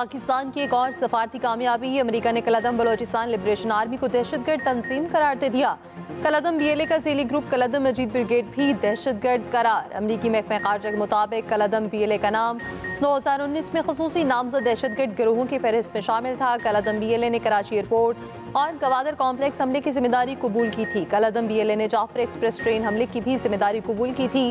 पाकिस्तान की एक और सफारती कामयाबी। अमेरिका ने कलदम बलोचिस्तान लिबरेशन आर्मी को दहशतगर्द तंजीम करार दे दिया। कलदम BLA का ज़ेली ग्रुप कलदम मजीद ब्रिगेड भी दहशतगर्द करार। अमरीकी महकमा खारजा के मुताबिक कलदम BLA का नाम 2019 में खसूसी नामजद दहशतगर्द गिरोहों की फहरिस्त में शामिल था। कलदम BLA ने कराची एयरपोर्ट और गवादर कॉम्प्लेक्स हमले की जिम्मेदारी कबूल की थी। कलदम BLA ने जाफर एक्सप्रेस ट्रेन हमले की भी जिम्मेदारी कबूल की थी।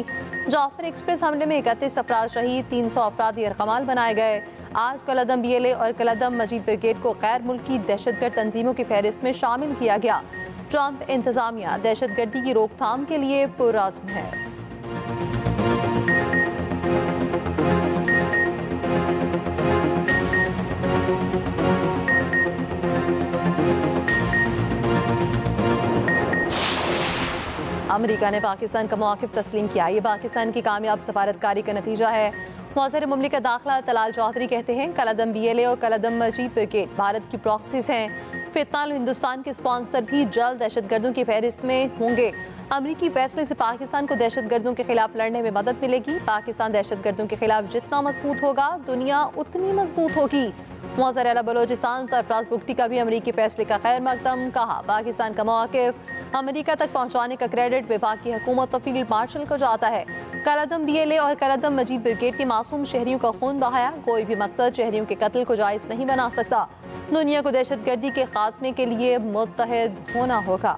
जाफर एक्सप्रेस हमले में 31 अफराद शहीद, 300 अफराद यरगमाल बनाए गए। आज कलदम BLA और कलदम मजीद ब्रिगेड को गैर मुल्की दहशतगर्द तंजीमों की फहरिस्त में शामिल किया गया। ट्रंप इंतजामिया दहशतगर्दी की रोकथाम के लिए पुरअज़्म है। अमेरिका ने पाकिस्तान का मौक़िफ़ तस्लीम किया। ये पाकिस्तान की कामयाब सफारतकारी का नतीजा है। वज़ीर मुमलिकत दाखिला तलाल चौधरी कहते हैं कलदम BLA और कलदम मजीद ब्रिगेड भारत की प्रॉक्सीज हैं। फितनाल हिंदुस्तान के स्पॉन्सर भी जल्द दहशतगर्दों की फहरिस्त में होंगे। अमरीकी फैसले से पाकिस्तान को दहशतगर्दों के खिलाफ लड़ने में मदद मिलेगी। पाकिस्तान दहशतगर्दों के खिलाफ जितना मजबूत होगा, दुनिया उतनी मजबूत होगी। वज़ीर आला बलोचिस्तान सरफराज बुगटी का भी अमरीकी फैसले का खैर मकदम। कहा पाकिस्तान का मौक़िफ़ अमेरिका तक पहुँचाने का क्रेडिट वफाकी हुकूमत और फील्ड मार्शल को जाता है। कलदम BLA और कलदम मजीद ब्रिगेड के मासूम शहरियों का खून बहाया। कोई भी मकसद शहरियों के कत्ल को जायज़ नहीं बना सकता। दुनिया को दहशतगर्दी के खात्मे के लिए मुत्तहिद होना होगा।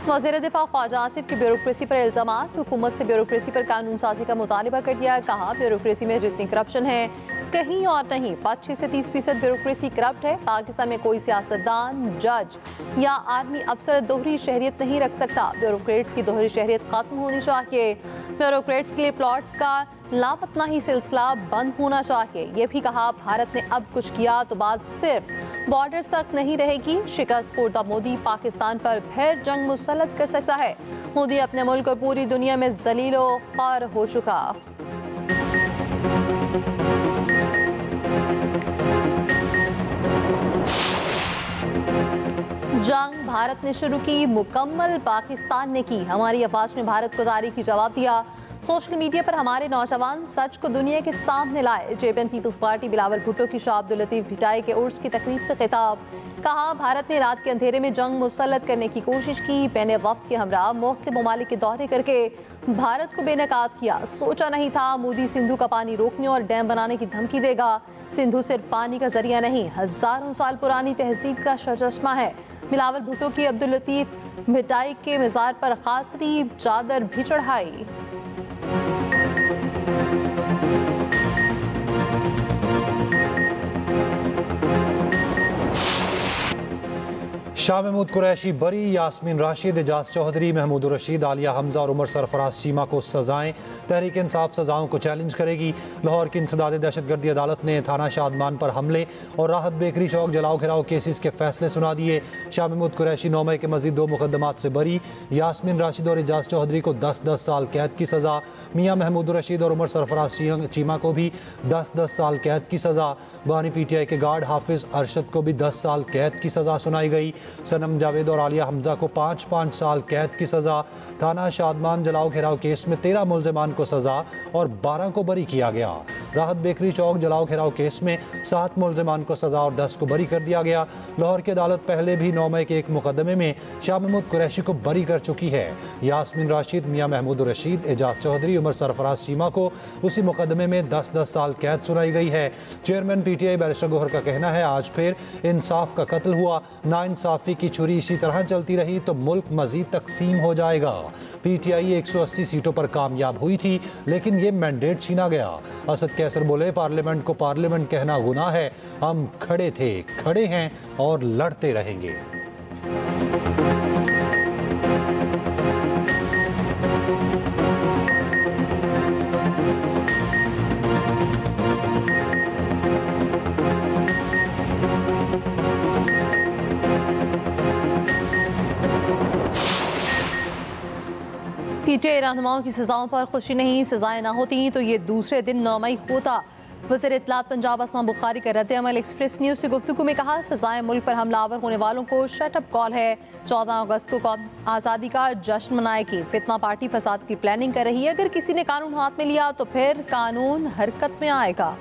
वज़ीर दिफा ख्वाजा आसिफ की ब्यूरोक्रेसी पर इल्ज़ामात। हुकूमत से ब्यूरोक्रेसी पर कानून साजी का मुतालबा कर दिया। कहा ब्यूरोक्रेसी में जितनी करप्शन है कहीं और नहीं। 25 से 30% ब्यूरोक्रेसी करप्ट है। पाकिस्तान में कोई सियासतदान, जज या आर्मी अफसर दोहरी शहरियत नहीं रख सकता। ब्यूरोक्रेट्स की दोहरी शहरियत खत्म होनी चाहिए। ब्यूरोक्रेट्स के लिए प्लॉट्स का लापतना ही सिलसिला बंद होना चाहिए। ये भी कहा भारत ने अब कुछ किया तो बात सिर्फ बॉर्डर्स तक नहीं रहेगी। शिकस्त खुर्दा मोदी पाकिस्तान पर फिर जंग मुसल्लत कर सकता है। मोदी अपने मुल्क और पूरी दुनिया में जलीलो ख्वार हो चुका। जंग भारत ने शुरू की, मुकम्मल पाकिस्तान ने की। हमारी अफवाज ने भारत को तारीखी जवाब दिया। सोशल मीडिया पर हमारे नौजवान सच को दुनिया के सामने लाए। JPN Peoples Party Bilawal Bhutto की शाह अब्दुल लतीफ भिटाई के उर्स की तकरीब से खिताब। कहा भारत ने रात के अंधेरे में जंग मुसल्लत करने की कोशिश की। मैंने वक्त के हमरा मुख्तलिफ ममालिक के दौरे करके भारत को बेनकाब किया। सोचा नहीं था मोदी सिंधु का पानी रोकने और डैम बनाने की धमकी देगा। सिंधु सिर्फ पानी का जरिया नहीं, हजारों साल पुरानी तहजीब का सरचश्मा है। बिलावल भुट्टो की अब्दुल लतीफ भिटाई के मज़ार पर खासरी चादर भी चढ़ाई। शाह महमूद कुरैशी बरी, यास्मीन राशिद, एजाज चौधरी, महमूद रशीद, आलिया हमजा और उमर सरफराज चीमा को सजाएं। तहरीक इंसाफ सजाओं को चैलेंज करेगी। लाहौर की इंसदाद दहशतगर्दी अदालत ने थाना शादमान पर हमले और राहत बेकरी चौक जलाओ घिराव केसेस के फैसले सुना दिए। शाह महमूद कुरैशी 9 मई के मजीद 2 मुकदमात से बरी। यास्मीन राशिद और एजाज चौधरी को 10-10 साल कैद की सजा। मियाँ महमूद रशीद और उमर सरफराज चीमा को भी 10-10 साल कैद की सजा। बानी PTI के गार्ड हाफिज अरशद को भी 10 साल कैद की सजा सुनाई गई। सनम जावेद और आलिया हमजा को 5-5 साल कैद की सजा। थाना शादमान जलाओ घेराव केस में 13 मुल्जिमान को सजा और 12 को बरी किया गया। राहत बेकरी चौक जलाओ घेराव केस में 7 मुल्जिमान को सजा और 10 को बरी कर दिया गया। लाहौर की अदालत पहले भी 9 मई के एक मुकदमे में शाह महमूद कुरैशी को बरी कर चुकी है। यास्मीन राशिद, मियाँ महमूद रशीद, एजाज चौधरी, उमर सरफराज चीमा को उसी मुकदमे में 10-10 साल कैद सुनाई गई है। चेयरमैन PTI बैरिस्टर गौहर का कहना है आज फिर इंसाफ का कत्ल हुआ। नाइंसाफी की छुरी इसी तरह चलती रही तो मुल्क मजीद तकसीम हो जाएगा। PTI 180 सीटों पर कामयाब हुई थी लेकिन ये मैंडेट छीना गया। असद कैसर बोले पार्लियामेंट को पार्लियामेंट कहना गुनाह है। हम खड़े थे, खड़े हैं और लड़ते रहेंगे। PTI रहनुमाओं की सजाओं पर खुशी नहीं। सजाएं ना होती तो ये दूसरे दिन 9 मई होता। वज़ीर इत्तलात पंजाब अस्मा बुखारी का रद्द-ए-अमल एक्सप्रेस न्यूज़ से गुफ्तगू में कहा, सजाएं मुल्क पर हमलावर होने वालों को शटअप कॉल है। 14 अगस्त को कौम आज़ादी का जश्न मनाएगी। फितना पार्टी फसाद की प्लानिंग कर रही है। अगर किसी ने कानून हाथ में लिया तो फिर कानून हरकत में आएगा।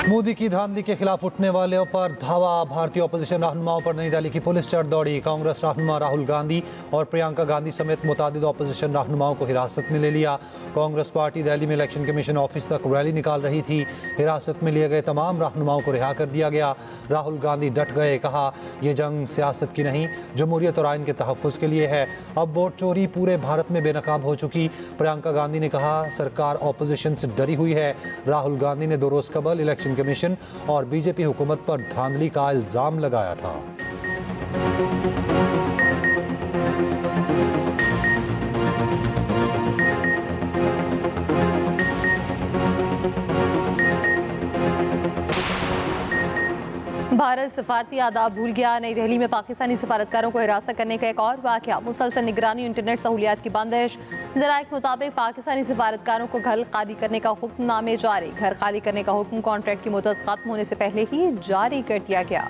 मोदी की धांधली के खिलाफ उठने वालों पर धावा। भारतीय अपोजिशन रहनुमाओं पर नई दिल्ली की पुलिस चढ़ दौड़ी। कांग्रेस रहनुमा राहुल गांधी और प्रियंका गांधी समेत मुतादिद अपोजिशन रहनुमाओं को हिरासत में ले लिया। कांग्रेस पार्टी दिल्ली में इलेक्शन कमीशन ऑफिस तक रैली निकाल रही थी। हिरासत में लिए गए तमाम रहनुमाओं को रिहा कर दिया गया। राहुल गांधी डट गए, कहा यह जंग सियासत की नहीं, जमहूरियत और आइन के तहफ़्फ़ुज़ के लिए है। अब वोट चोरी पूरे भारत में बेनकाब हो चुकी। प्रियंका गांधी ने कहा सरकार अपोजिशन से डरी हुई है। राहुल गांधी ने 2 रोज़ कबल इलेक्शन कमीशन और बीजेपी हुकूमत पर धांधली का इल्जाम लगाया था। भारत सफारती आदाब भूल गया। नई दिल्ली में पाकिस्तानी सफारतकारों को हिरासत करने का एक और वाक़या। मुसलसल निगरानी इंटरनेट सहूलियात की बंदिश। ज़राए के मुताबिक पाकिस्तानी सफारतकारों को घर खाली करने का हुक्मनामे जारी। घर खाली करने का हुक्म कॉन्ट्रैक्ट की मुद्दत खत्म होने से पहले ही जारी कर दिया गया।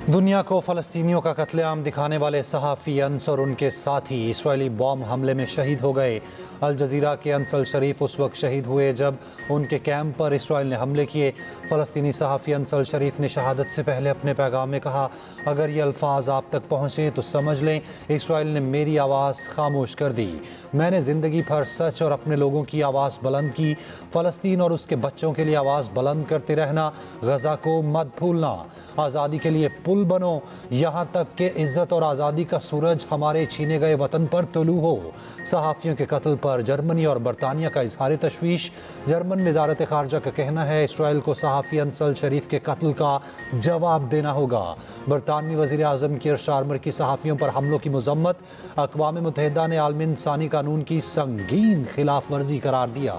दुनिया को फ़लस्तीनियों का कत्लेआम दिखाने वाले सहाफ़ी अंस और उनके साथी इस्राएली बॉम्ब हमले में शहीद हो गए। अल जज़ीरा के अंसल शरीफ उस वक्त शहीद हुए जब उनके कैंप पर इसराइल ने हमले किए। फ़लस्तीनी सहाफ़ी अंसल शरीफ ने शहादत से पहले अपने पैगाम में कहा, अगर ये अल्फाज आप तक पहुँचे तो समझ लें इसराइल ने मेरी आवाज़ खामोश कर दी। मैंने ज़िंदगी भर सच और अपने लोगों की आवाज़ बुलंद की। फ़लस्तीन और उसके बच्चों के लिए आवाज़ बुलंद करते रहना, गज़ा को मत भूलना। आज़ादी के लिए पुल बनो, यहाँ तक कि इज्जत और आज़ादी का सूरज हमारे छीने गए वतन पर तुलू हो। सहाफ़ियों के कत्ल पर जर्मनी और बरतानिया का इजहार तशवीश। जर्मन वज़ारत ख़ारजा का कहना है इसराइल को सहाफ़ी अंसल शरीफ के कत्ल का जवाब देना होगा। बरतानवी वज़ीर आज़म कीर स्टारमर की सहाफ़ियों पर हमलों की मज़म्मत। अक़वाम मुत्तहिदा ने आलमी इंसानी कानून की संगीन खिलाफ वर्जी करार दिया।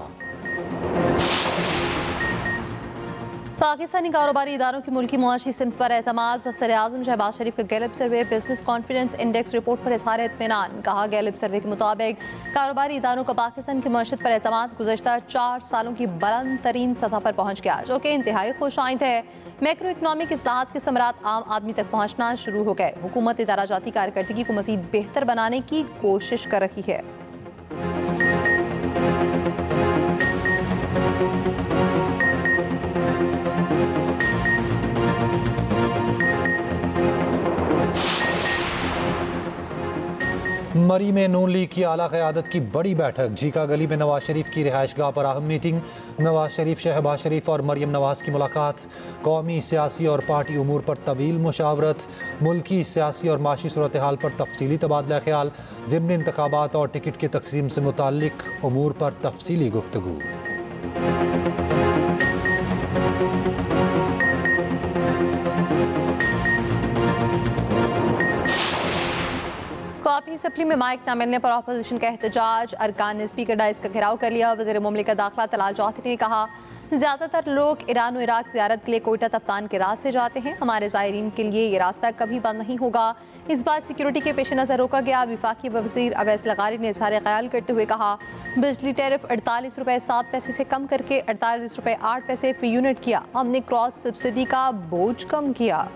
पाकिस्तानी कारोबारी इदारों की मुल्की मुआशी सिमत पर एतमाद। वज़ीर-ए-आज़म शहबाज शरीफ का गैलिब सर्वे बिजनेस कॉन्फिडेंस इंडेक्स रिपोर्ट पर इज़हार इत्मीनान। कहा गैलिब सर्वे के मुताबिक कारोबारी इदारों का पाकिस्तान की मईशत पर एतमाद गुज़श्ता 4 सालों की बुलंद तरीन सतह पर पहुँच गया, जो कि इंतहाई खुशाइंद है। मैक्रो इकनॉमिक इस्लाहात के समरात आम आदमी तक पहुँचना शुरू हो गए। हुकूमत इदारा जाती कारकर्दगी को मज़ीद बेहतर बनाने की कोशिश कर रही है। मरी में नून लीग की आला क़यादत की बड़ी बैठक। झीका गली में नवाज शरीफ की रिहाइश गाह पर अहम मीटिंग। नवाज शरीफ, शहबाज शरीफ और मरियम नवाज की मुलाकात। कौमी, सियासी और पार्टी उमूर पर तवील मुशावरत। मुल्की सियासी और माशी सूरत हाल पर तफसीली तबादला ख्याल। ज़िमनी इंतखाबात और टिकट की तकसीम से मुताल्लिक उमूर पर तफसीली गुफ्तगू। कॉपी सप्ली में माइक न मिलने पर अपोजिशन का एहतजाज। अरकान ने स्पीकर डाइस का घेराव कर लिया। वज़ीर मुमलिकत दाखिला तलाल चौधरी ने कहा, ज़्यादातर लोग ईरान और इराक ज़ियारत के लिए कोयटा तफ्तान के रास्ते जाते हैं। हमारे ज़ायरीन के लिए ये रास्ता कभी बंद नहीं होगा। इस बार सिक्योरिटी के पेश नज़र रोका गया। वफाकी वज़ीर अवैस लगारी ने इज़हार ख्याल करते हुए कहा, बिजली टैरिफ 48 रुपये 7 पैसे से कम करके 48 रुपये 8 पैसे फी यूनिट किया। हमने क्रॉस सब्सिडी का बोझ कम किया।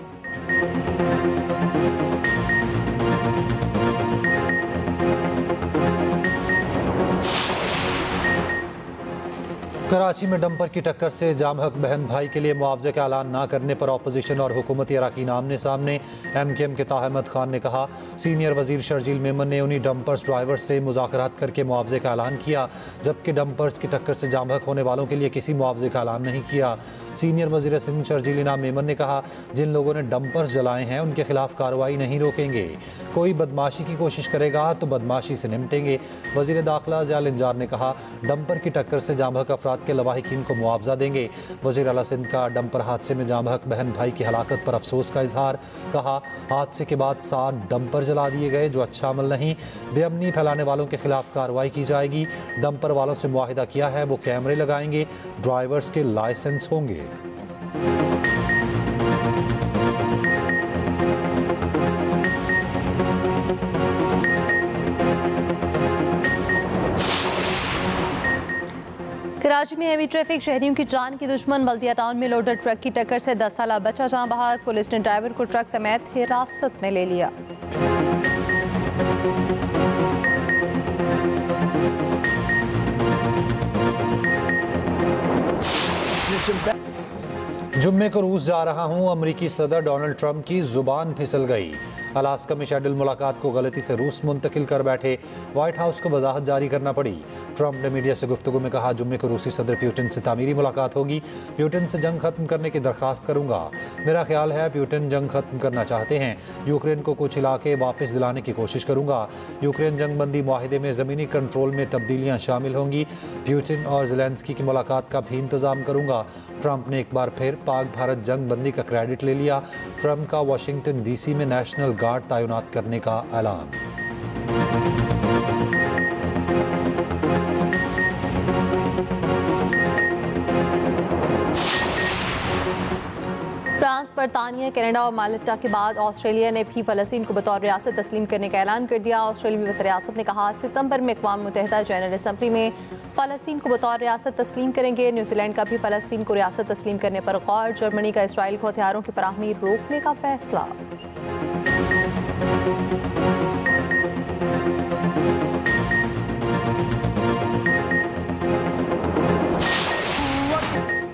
कराची में डंपर की टक्कर से जाम हक बहन भाई के लिए मुआवजे का ऐलान न करने पर अपोजिशन और हुकूमती अरकान आमने सामने। MKM के ताह अहमद खान ने कहा, सीनियर वजीर शर्जील मेमन ने उन्हीं डंपर्स ड्राइवर्स से मुज़ाकरात करके मुआवजे का ऐलान किया, जबकि डंपर्स की टक्कर से जाम हक होने वालों के लिए किसी मुआवजे का ऐलान नहीं किया। सीनियर वजीर सिंध शर्जील इनाम मेमन ने कहा, जिन लोगों ने डंपर्स जलाए हैं उनके खिलाफ कार्रवाई नहीं रोकेंगे। कोई बदमाशी की कोशिश करेगा तो बदमाशी से निपटेंगे। वजीर दाखिला ज़ियाल इंजार ने कहा, डंपर की टक्कर से जाम हक अफराद हादसात के लवाहिकीन को मुआवजा देंगे। वज़ीर आला सिंध का डंपर हादसे में जाँ बहक बहन भाई की हलाकत पर अफसोस का इजहार। कहा, हादसे के बाद 7 डंपर जला दिए गए जो अच्छा अमल नहीं। बेअमनी फैलाने वालों के खिलाफ कार्रवाई की जाएगी। डंपर वालों से मुआहिदा किया है, वो कैमरे लगाएंगे, ड्राइवर्स के लाइसेंस होंगे। कराची में हेवी ट्रैफिक, शहरियों की जान की दुश्मन। बल्दिया टाउन में लोडर ट्रक की टक्कर से 10 साला बच्चा जान बहार। पुलिस ने ड्राइवर को ट्रक समेत हिरासत में ले लिया। जुम्मे को रूस जा रहा हूं, अमरीकी सदर डोनाल्ड ट्रंप की जुबान फिसल गई। अलास्का में शेड्यूल मुलाकात को गलती से रूस मुंतकिल कर बैठे, व्हाइट हाउस को वजाहत जारी करना पड़ी। ट्रंप ने मीडिया से गुफ्तगू में कहा, जुम्मे को रूसी सदर प्यूटिन से तामीरी मुलाकात होगी। प्यूटिन से जंग खत्म करने की दरखास्त करूंगा। मेरा ख्याल है प्यूटिन जंग खत्म करना चाहते हैं। यूक्रेन को कुछ इलाके वापस दिलाने की कोशिश करूंगा। यूक्रेन जंग बंदी मुआहिदे में ज़मीनी कंट्रोल में तब्दीलियाँ शामिल होंगी। प्यूटिन और ज़ेलेंस्की की मुलाकात का भी इंतज़ाम करूंगा। ट्रंप ने एक बार फिर पाक भारत जंग बंदी का क्रेडिट ले लिया। ट्रंप का वाशिंगटन डीसी में नेशनल गार्ड तैनात करने का ऐलान। फ्रांस, बरतानिया, कनाडा और माल्टा के बाद ऑस्ट्रेलिया ने भी फ़लस्तीन को बतौर रियासत तस्लीम करने का ऐलान कर दिया। ऑस्ट्रेलियाई वज़ीर आज़म ने कहा, सितंबर में अक़वाम मुत्तहिदा जनरल असम्बली में फ़लस्तीन को बतौर रियासत तस्लीम करेंगे। न्यूजीलैंड का भी फ़लस्तीन को रियासत तस्लीम करने पर गौर। जर्मनी का इसराइल को हथियारों की फराहमी रोकने का फैसला।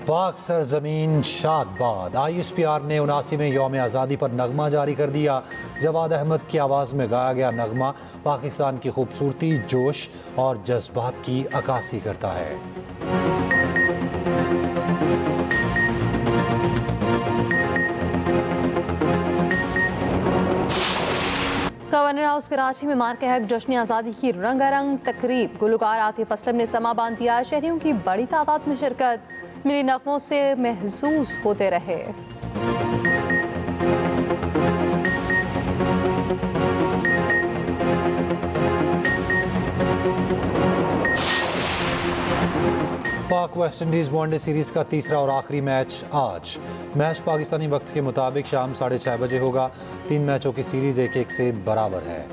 पाक सरजमीन शादबाद। ISPR ने 79वें यौम आज़ादी पर नगमा जारी कर दिया। जवाद अहमद की आवाज़ में गाया गया नगमा पाकिस्तान की खूबसूरती, जोश और जज्बात की अक्कासी करता है। गवर्नर हाउस कराची में मार्के हक जश्न आज़ादी की रंगारंग तकरीब। गुलकार आतिफ असलम ने समा बांध दिया। शहरियों की बड़ी तादाद में शिरकत, मिली नगमों से महसूस होते रहे। पाक वेस्ट इंडीज़ वनडे सीरीज़ का तीसरा और आखिरी मैच आज। मैच पाकिस्तानी वक्त के मुताबिक शाम 6:30 बजे होगा। 3 मैचों की सीरीज़ 1-1 से बराबर है।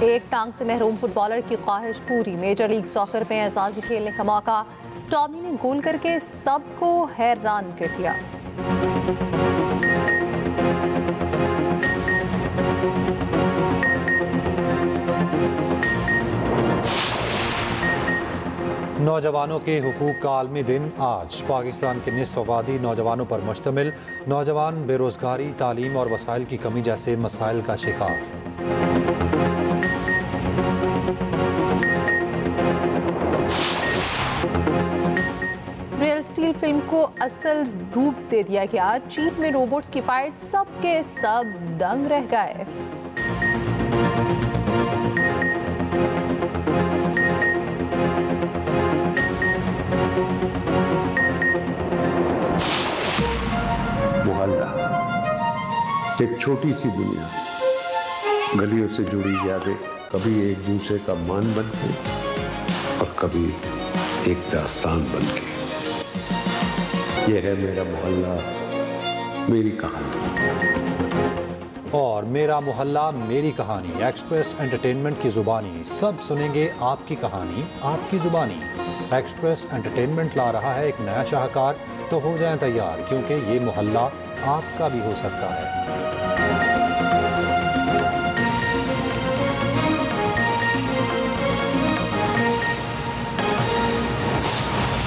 एक टांग से महरूम फुटबॉलर की ख्वाहिश पूरी। मेजर लीग सॉकर में एजाजी खेलने का मौका। टॉमी ने गोल करके सबको हैरान कर दिया। नौजवानों के हुकूक का आलमी दिन आज। पाकिस्तान के निस्फ आबादी नौजवानों पर मुश्तमिल। नौजवान बेरोजगारी, तालीम और वसाइल की कमी जैसे मसाइल का शिकार। रियल स्टील फिल्म को असल रूप दे दिया गया। चीन में रोबोट्स की फाइट, सब के सब दंग रह गए। मोहल्ला, एक छोटी सी दुनिया, गलियों से जुड़ी यादें, कभी एक दूसरे का मान बनके और कभी एक दास्तान बनके। ये है मेरा मोहल्ला, मेरी कहानी। और मेरा मोहल्ला मेरी कहानी, एक्सप्रेस एंटरटेनमेंट की जुबानी। सब सुनेंगे आपकी कहानी, आपकी जुबानी। एक्सप्रेस एंटरटेनमेंट ला रहा है एक नया शाहकार, तो हो जाएं तैयार, क्योंकि ये मोहल्ला आपका भी हो सकता है।